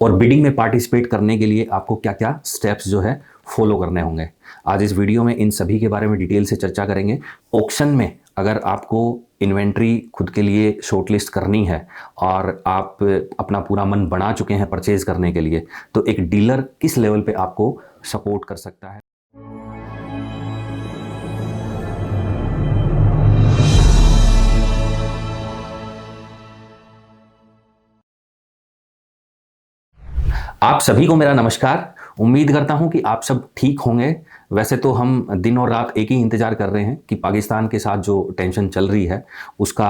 और बिडिंग में पार्टिसिपेट करने के लिए आपको क्या क्या स्टेप्स जो है फॉलो करने होंगे। आज इस वीडियो में इन सभी के बारे में डिटेल से चर्चा करेंगे। ऑक्शन में अगर आपको इन्वेंट्री खुद के लिए शॉर्टलिस्ट करनी है और आप अपना पूरा मन बना चुके हैं परचेज करने के लिए, तो एक डीलर किस लेवल पे आपको सपोर्ट कर सकता है। आप सभी को मेरा नमस्कार। उम्मीद करता हूं कि आप सब ठीक होंगे। वैसे तो हम दिन और रात एक ही इंतज़ार कर रहे हैं कि पाकिस्तान के साथ जो टेंशन चल रही है उसका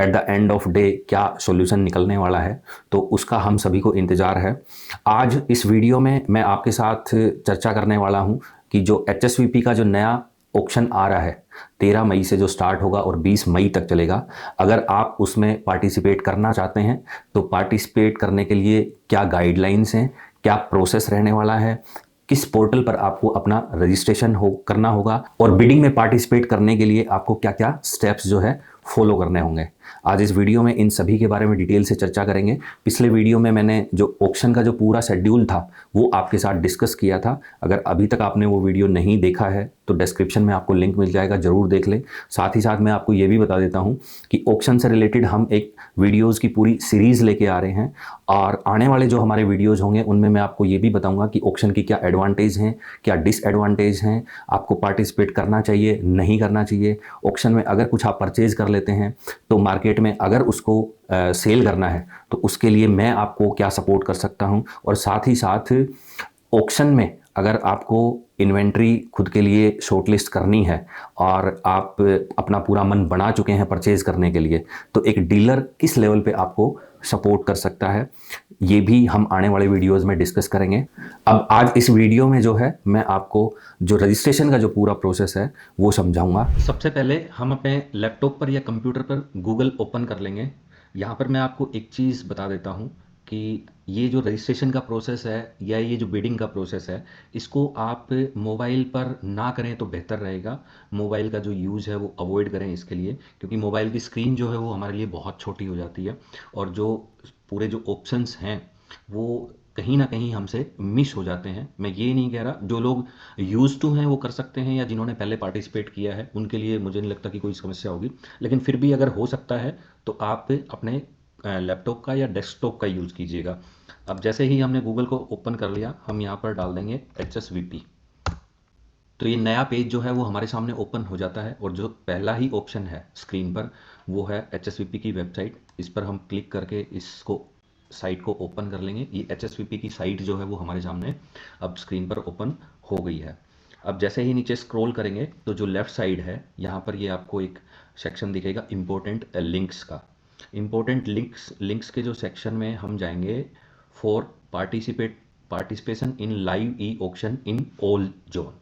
at the end of day क्या सॉल्यूशन निकलने वाला है, तो उसका हम सभी को इंतज़ार है। आज इस वीडियो में मैं आपके साथ चर्चा करने वाला हूं कि जो एचएसवीपी का जो नया ऑक्शन आ रहा है 13 मई से जो स्टार्ट होगा और 20 मई तक चलेगा, अगर आप उसमें पार्टिसिपेट करना चाहते हैं तो पार्टिसिपेट करने के लिए क्या गाइडलाइंस हैं, क्या प्रोसेस रहने वाला है, किस पोर्टल पर आपको अपना रजिस्ट्रेशन करना होगा और बिडिंग में पार्टिसिपेट करने के लिए आपको क्या क्या स्टेप्स जो है फॉलो करने होंगे। आज इस वीडियो में इन सभी के बारे में डिटेल से चर्चा करेंगे। पिछले वीडियो में मैंने जो ऑक्शन का जो पूरा शेड्यूल था वो आपके साथ डिस्कस किया था। अगर अभी तक आपने वो वीडियो नहीं देखा है तो डिस्क्रिप्शन में आपको लिंक मिल जाएगा, ज़रूर देख लें। साथ ही साथ मैं आपको ये भी बता देता हूँ कि ऑक्शन से रिलेटेड हम एक वीडियोज़ की पूरी सीरीज़ लेके आ रहे हैं और आने वाले जो हमारे वीडियोज़ होंगे उनमें मैं आपको ये भी बताऊँगा कि ऑक्शन की क्या एडवांटेज हैं, क्या डिसएडवांटेज हैं, आपको पार्टिसिपेट करना चाहिए नहीं करना चाहिए। ऑक्शन में अगर कुछ आप परचेज़ कर लेते हैं तो मार्केट में अगर उसको सेल करना है तो उसके लिए मैं आपको क्या सपोर्ट कर सकता हूं, और साथ ही साथ ऑक्शन में अगर आपको इन्वेंट्री खुद के लिए शॉर्टलिस्ट करनी है और आप अपना पूरा मन बना चुके हैं परचेज करने के लिए, तो एक डीलर किस लेवल पे आपको सपोर्ट कर सकता है, ये भी हम आने वाले वीडियोस में डिस्कस करेंगे। अब आज इस वीडियो में जो है मैं आपको जो रजिस्ट्रेशन का जो पूरा प्रोसेस है वो समझाऊंगा। सबसे पहले हम अपने लैपटॉप पर या कंप्यूटर पर गूगल ओपन कर लेंगे। यहाँ पर मैं आपको एक चीज़ बता देता हूँ कि ये जो रजिस्ट्रेशन का प्रोसेस है या ये जो बिडिंग का प्रोसेस है, इसको आप मोबाइल पर ना करें तो बेहतर रहेगा। मोबाइल का जो यूज़ है वो अवॉइड करें इसके लिए, क्योंकि मोबाइल की स्क्रीन जो है वो हमारे लिए बहुत छोटी हो जाती है और जो पूरे जो ऑप्शंस हैं वो कहीं ना कहीं हमसे मिस हो जाते हैं। मैं ये नहीं कह रहा, जो लोग यूज़ टू हैं वो कर सकते हैं या जिन्होंने पहले पार्टिसिपेट किया है उनके लिए मुझे नहीं लगता कि कोई समस्या होगी, लेकिन फिर भी अगर हो सकता है तो आप अपने लैपटॉप का या डेस्कटॉप का यूज़ कीजिएगा। अब जैसे ही हमने गूगल को ओपन कर लिया, हम यहाँ पर डाल देंगे HSVP। तो ये नया पेज जो है वो हमारे सामने ओपन हो जाता है और जो पहला ही ऑप्शन है स्क्रीन पर वो है HSVP की वेबसाइट। इस पर हम क्लिक करके इसको साइट को ओपन कर लेंगे। ये HSVP की साइट जो है वो हमारे सामने अब स्क्रीन पर ओपन हो गई है। अब जैसे ही नीचे स्क्रॉल करेंगे तो जो लेफ़्ट साइड है यहाँ पर ये आपको एक सेक्शन दिखेगा इम्पोर्टेंट लिंक्स का। इम्पोर्टेंट लिंक्स के जो सेक्शन में हम जाएंगे for participation in live e auction in all zone.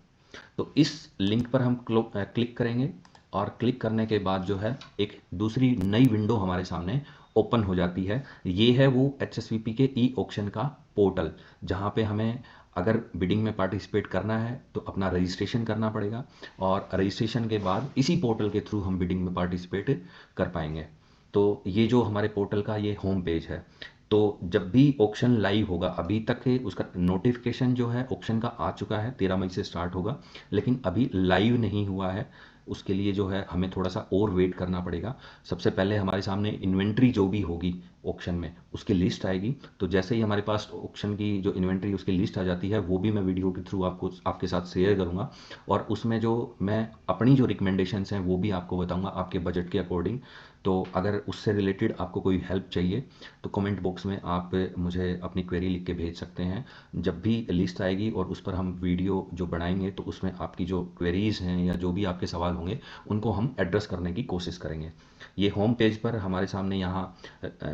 तो इस लिंक पर हम क्लिक करेंगे और क्लिक करने के बाद जो है एक दूसरी नई विंडो हमारे सामने ओपन हो जाती है। ये है वो HSVP के ई ऑक्शन का पोर्टल, जहाँ पे हमें अगर बिडिंग में पार्टिसिपेट करना है तो अपना रजिस्ट्रेशन करना पड़ेगा और रजिस्ट्रेशन के बाद इसी पोर्टल के थ्रू हम बिडिंग में पार्टिसिपेट कर पाएंगे। तो ये जो हमारे पोर्टल का ये होम पेज है। तो जब भी ऑक्शन लाइव होगा, अभी तक उसका नोटिफिकेशन जो है ऑक्शन का आ चुका है, 13 मई से स्टार्ट होगा, लेकिन अभी लाइव नहीं हुआ है। उसके लिए जो है हमें थोड़ा सा और वेट करना पड़ेगा। सबसे पहले हमारे सामने इन्वेंट्री जो भी होगी ऑक्शन में उसकी लिस्ट आएगी। तो जैसे ही हमारे पास ऑक्शन की जो इन्वेंट्री उसकी लिस्ट आ जाती है वो भी मैं वीडियो के थ्रू आपके साथ शेयर करूंगा और उसमें जो मैं अपनी जो रिकमेंडेशंस हैं वो भी आपको बताऊंगा आपके बजट के अकॉर्डिंग। तो अगर उससे रिलेटेड आपको कोई हेल्प चाहिए तो कमेंट बॉक्स में आप मुझे अपनी क्वेरी लिख के भेज सकते हैं। जब भी लिस्ट आएगी और उस पर हम वीडियो जो बनाएंगे तो उसमें आपकी जो क्वेरीज़ हैं या जो भी आपके सवाल होंगे उनको हम एड्रेस करने की कोशिश करेंगे। ये होम पेज पर हमारे सामने यहाँ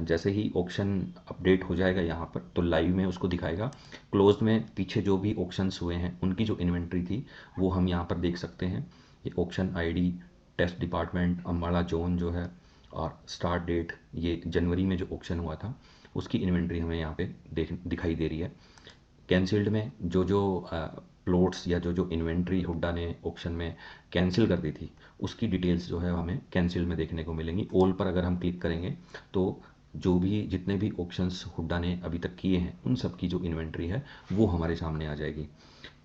जैसे ही ऑक्शन अपडेट हो जाएगा यहाँ पर तो लाइव में उसको दिखाएगा। क्लोज में पीछे जो भी ऑक्शंस हुए हैं उनकी जो इन्वेंट्री थी वो हम यहाँ पर देख सकते हैं। ये auction ID, test department, Ambala zone जो है और स्टार्ट डेट, ये जनवरी में जो ऑक्शन हुआ था उसकी इन्वेंट्री हमें यहाँ पे दिखाई दे रही है। कैंसिल्ड में जो जो प्लॉट्स या जो जो इन्वेंट्री हुड्डा ने ऑक्शन में कैंसिल कर दी थी उसकी डिटेल्स जो है हमें कैंसिल में देखने को मिलेंगी। ऑल पर अगर हम क्लिक करेंगे तो जो भी जितने भी ऑप्शंस हुड्डा ने अभी तक किए हैं उन सब की जो इन्वेंट्री है वो हमारे सामने आ जाएगी।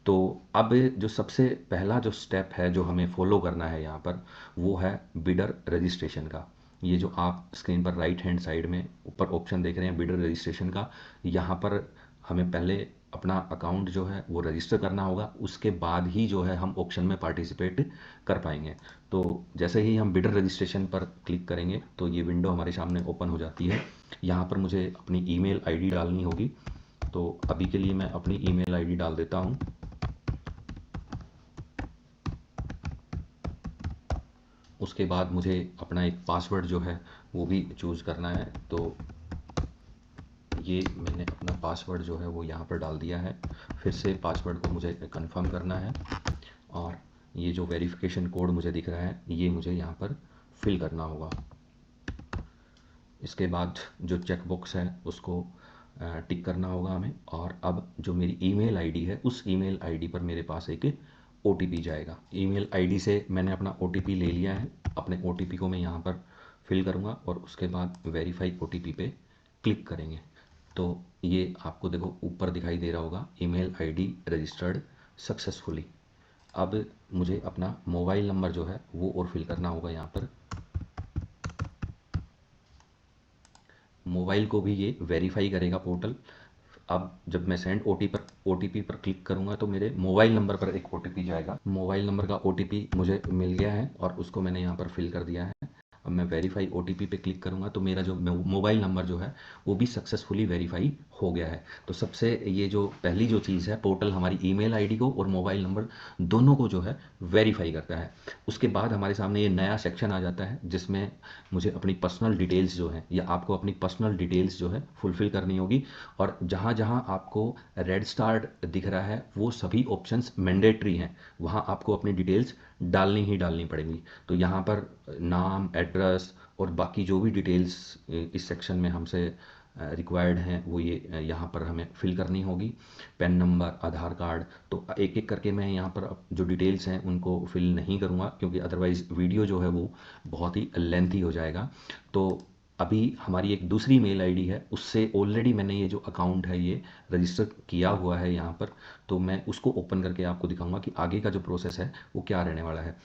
तो अब जो सबसे पहला जो स्टेप है जो हमें फॉलो करना है यहाँ पर, वो है बिडर रजिस्ट्रेशन का। ये जो आप स्क्रीन पर राइट हैंड साइड में ऊपर ऑप्शन देख रहे हैं बिडर रजिस्ट्रेशन का, यहाँ पर हमें पहले अपना अकाउंट जो है वो रजिस्टर करना होगा, उसके बाद ही जो है हम ऑप्शन में पार्टिसिपेट कर पाएंगे। तो जैसे ही हम बिडर रजिस्ट्रेशन पर क्लिक करेंगे तो ये विंडो हमारे सामने ओपन हो जाती है। यहाँ पर मुझे अपनी ईमेल आईडी डालनी होगी, तो अभी के लिए मैं अपनी ईमेल आईडी डाल देता हूँ। उसके बाद मुझे अपना एक पासवर्ड जो है वो भी चूज़ करना है। तो ये मैंने अपना पासवर्ड जो है वो यहाँ पर डाल दिया है। फिर से पासवर्ड को मुझे कंफर्म करना है और ये जो वेरिफिकेशन कोड मुझे दिख रहा है ये मुझे यहाँ पर फिल करना होगा। इसके बाद जो चेक बॉक्स है उसको टिक करना होगा हमें। और अब जो मेरी ईमेल आईडी है उस ईमेल आईडी पर मेरे पास एक ओटीपी जाएगा। ईमेल आईडी से मैंने अपना ओटीपी ले लिया है। अपने ओटीपी को मैं यहाँ पर फिल करूँगा और उसके बाद वेरीफाई ओटीपी पे क्लिक करेंगे। तो ये आपको देखो ऊपर दिखाई दे रहा होगा, ईमेल आईडी रजिस्टर्ड सक्सेसफुली। अब मुझे अपना मोबाइल नंबर जो है वो और फिल करना होगा यहाँ पर। मोबाइल को भी ये वेरीफाई करेगा पोर्टल। अब जब मैं सेंड ओटीपी पर क्लिक करूंगा तो मेरे मोबाइल नंबर पर एक ओटीपी जाएगा। मोबाइल नंबर का ओटीपी मुझे मिल गया है और उसको मैंने यहाँ पर फिल कर दिया है। अब मैं वेरीफाई ओटीपी पे क्लिक करूंगा तो मेरा जो मोबाइल नंबर जो है वो भी सक्सेसफुली वेरीफाई हो गया है। तो सबसे ये जो पहली जो चीज़ है, पोर्टल हमारी ईमेल आईडी को और मोबाइल नंबर दोनों को जो है वेरीफाई करता है। उसके बाद हमारे सामने ये नया सेक्शन आ जाता है जिसमें मुझे अपनी पर्सनल डिटेल्स जो है या आपको अपनी पर्सनल डिटेल्स जो है फुलफ़िल करनी होगी। और जहाँ जहाँ आपको रेड स्टार दिख रहा है वो सभी ऑप्शंस मैंडेटरी हैं, वहाँ आपको अपनी डिटेल्स डालनी ही डालनी पड़ेंगी। तो यहाँ पर नाम, एड्रेस और बाकी जो भी डिटेल्स इस सेक्शन में हमसे रिक्वायर्ड हैं वो ये यहाँ पर हमें फिल करनी होगी। पैन नंबर, आधार कार्ड, तो एक एक करके मैं यहाँ पर जो डिटेल्स हैं उनको फिल नहीं करूँगा क्योंकि अदरवाइज़ वीडियो जो है वो बहुत ही लेंथी हो जाएगा। तो अभी हमारी एक दूसरी मेल आईडी है, उससे ऑलरेडी मैंने ये जो अकाउंट है ये रजिस्टर किया हुआ है यहाँ पर। तो मैं उसको ओपन करके आपको दिखाऊंगा कि आगे का जो प्रोसेस है वो क्या रहने वाला है।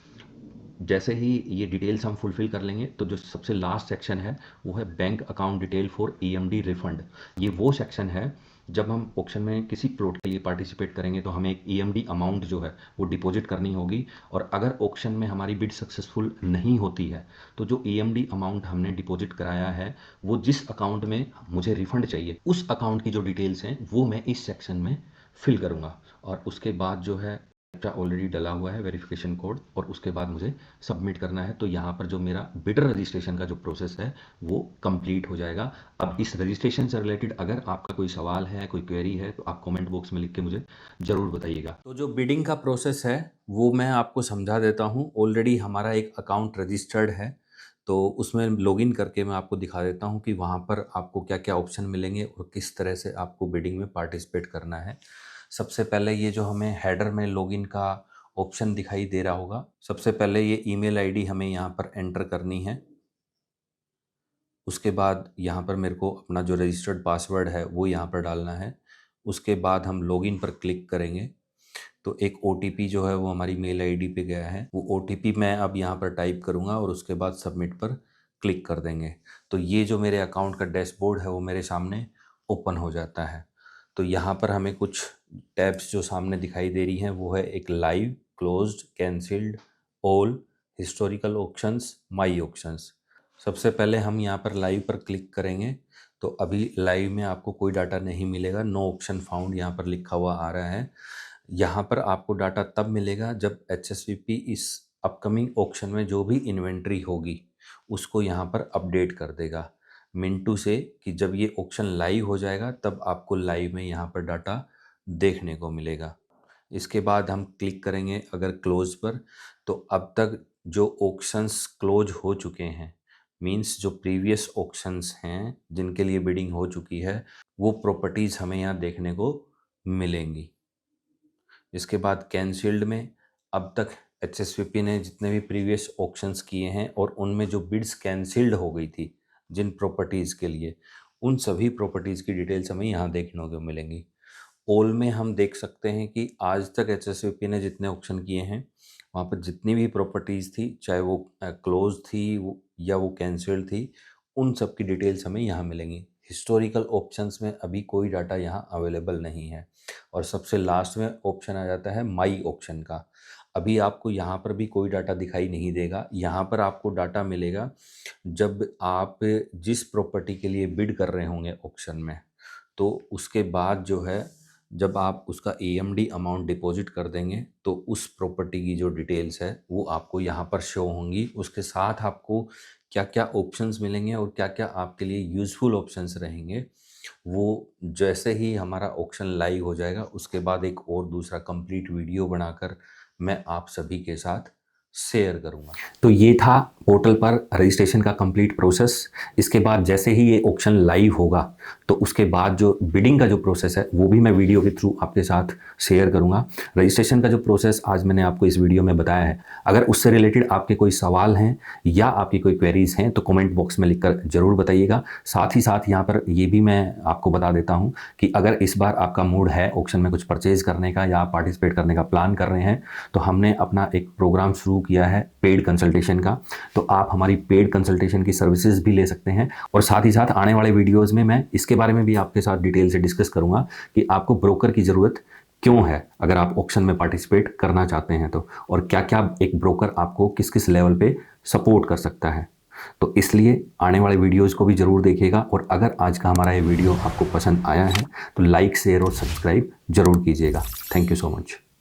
जैसे ही ये डिटेल्स हम फुलफ़िल कर लेंगे तो जो सबसे लास्ट सेक्शन है वो है bank account detail for EMD refund. ये वो सेक्शन है जब हम ऑक्शन में किसी प्लॉट के लिए पार्टिसिपेट करेंगे तो हमें एक ईएमडी अमाउंट जो है वो डिपॉजिट करनी होगी। और अगर ऑक्शन में हमारी बिड सक्सेसफुल नहीं होती है तो जो ईएमडी अमाउंट हमने डिपॉजिट कराया है वो जिस अकाउंट में मुझे रिफंड चाहिए उस अकाउंट की जो डिटेल्स हैं वो मैं इस सेक्शन में फिल करूँगा। और उसके बाद जो है कैप्चा ऑलरेडी डला हुआ है, वेरिफिकेशन कोड, और उसके बाद मुझे सबमिट करना है। तो यहाँ पर जो मेरा बिडर रजिस्ट्रेशन का जो प्रोसेस है वो कंप्लीट हो जाएगा। अब इस रजिस्ट्रेशन से रिलेटेड अगर आपका कोई सवाल है, कोई क्वेरी है तो आप कमेंट बॉक्स में लिख के मुझे ज़रूर बताइएगा। तो जो बिडिंग का प्रोसेस है वो मैं आपको समझा देता हूँ। ऑलरेडी हमारा एक अकाउंट रजिस्टर्ड है तो उसमें लॉगिन करके मैं आपको दिखा देता हूँ कि वहाँ पर आपको क्या क्या ऑप्शन मिलेंगे और किस तरह से आपको बिडिंग में पार्टिसिपेट करना है। सबसे पहले ये जो हमें हेडर में लॉगिन का ऑप्शन दिखाई दे रहा होगा, सबसे पहले ये ईमेल आईडी हमें यहाँ पर एंटर करनी है। उसके बाद यहाँ पर मेरे को अपना जो रजिस्टर्ड पासवर्ड है वो यहाँ पर डालना है। उसके बाद हम लॉगिन पर क्लिक करेंगे तो एक ओटीपी जो है वो हमारी मेल आईडी पे गया है, वो ओटीपी मैं अब यहाँ पर टाइप करूँगा और उसके बाद सबमिट पर क्लिक कर देंगे। तो ये जो मेरे अकाउंट का डैशबोर्ड है वो मेरे सामने ओपन हो जाता है। तो यहाँ पर हमें कुछ टैब्स जो सामने दिखाई दे रही हैं वो है एक live, closed, cancelled, all, historical options, my options. सबसे पहले हम यहाँ पर लाइव पर क्लिक करेंगे तो अभी लाइव में आपको कोई डाटा नहीं मिलेगा, नो ऑप्शन फाउंड यहाँ पर लिखा हुआ आ रहा है। यहाँ पर आपको डाटा तब मिलेगा जब एचएसवीपी इस अपकमिंग ऑक्शन में जो भी इन्वेंट्री होगी उसको यहाँ पर अपडेट कर देगा मिंटू से, कि जब ये ऑक्शन लाइव हो जाएगा तब आपको लाइव में यहाँ पर डाटा देखने को मिलेगा। इसके बाद हम क्लिक करेंगे अगर क्लोज पर, तो अब तक जो ऑक्शंस क्लोज हो चुके हैं, मींस जो प्रीवियस ऑक्शंस हैं जिनके लिए बिडिंग हो चुकी है वो प्रॉपर्टीज़ हमें यहाँ देखने को मिलेंगी। इसके बाद कैंसिल्ड में अब तक एचएसवीपी ने जितने भी प्रीवियस ऑक्शंस किए हैं और उनमें जो बिड्स कैंसिल्ड हो गई थी जिन प्रॉपर्टीज़ के लिए, उन सभी प्रॉपर्टीज़ की डिटेल्स हमें यहाँ देखने को मिलेंगी। ऑल में हम देख सकते हैं कि आज तक एचएसवीपी ने जितने ऑक्शन किए हैं, वहाँ पर जितनी भी प्रॉपर्टीज़ थी, चाहे वो क्लोज थी या वो कैंसिल्ड थी, उन सब की डिटेल्स हमें यहाँ मिलेंगी। हिस्टोरिकल ऑप्शंस में अभी कोई डाटा यहाँ अवेलेबल नहीं है। और सबसे लास्ट में ऑप्शन आ जाता है माई ऑप्शन का। अभी आपको यहाँ पर भी कोई डाटा दिखाई नहीं देगा। यहाँ पर आपको डाटा मिलेगा जब आप जिस प्रॉपर्टी के लिए बिड कर रहे होंगे ऑक्शन में, तो उसके बाद जो है, जब आप उसका AMD अमाउंट डिपॉजिट कर देंगे तो उस प्रॉपर्टी की जो डिटेल्स है वो आपको यहाँ पर शो होंगी। उसके साथ आपको क्या क्या ऑप्शंस मिलेंगे और क्या क्या आपके लिए यूज़फुल ऑप्शंस रहेंगे, वो जैसे ही हमारा ऑक्शन लाइव हो जाएगा उसके बाद एक और दूसरा कंप्लीट वीडियो बनाकर मैं आप सभी के साथ शेयर करूँगा। तो ये था पोर्टल पर रजिस्ट्रेशन का कंप्लीट प्रोसेस। इसके बाद जैसे ही ये ऑक्शन लाइव होगा तो उसके बाद जो बिडिंग का जो प्रोसेस है वो भी मैं वीडियो के थ्रू आपके साथ शेयर करूँगा। रजिस्ट्रेशन का जो प्रोसेस आज मैंने आपको इस वीडियो में बताया है, अगर उससे रिलेटेड आपके कोई सवाल हैं या आपकी कोई क्वेरीज़ हैं तो कमेंट बॉक्स में लिखकर ज़रूर बताइएगा। साथ ही साथ यहाँ पर ये भी मैं आपको बता देता हूँ कि अगर इस बार आपका मूड है ऑक्शन में कुछ परचेज़ करने का या पार्टिसिपेट करने का प्लान कर रहे हैं, तो हमने अपना एक प्रोग्राम शुरू किया है पेड कंसल्टेशन का। तो आप हमारी पेड कंसल्टेशन की सर्विसेज भी ले सकते हैं। और साथ ही साथ आने वाले वीडियोज़ में मैं इसके बारे में भी आपके साथ डिटेल से डिस्कस करूँगा कि आपको ब्रोकर की ज़रूरत क्यों है अगर आप ऑक्शन में पार्टिसिपेट करना चाहते हैं तो, और क्या क्या एक ब्रोकर आपको किस किस लेवल पे सपोर्ट कर सकता है। तो इसलिए आने वाले वीडियोज़ को भी ज़रूर देखिएगा। और अगर आज का हमारा ये वीडियो आपको पसंद आया है तो लाइक, शेयर और सब्सक्राइब ज़रूर कीजिएगा। Thank you so much.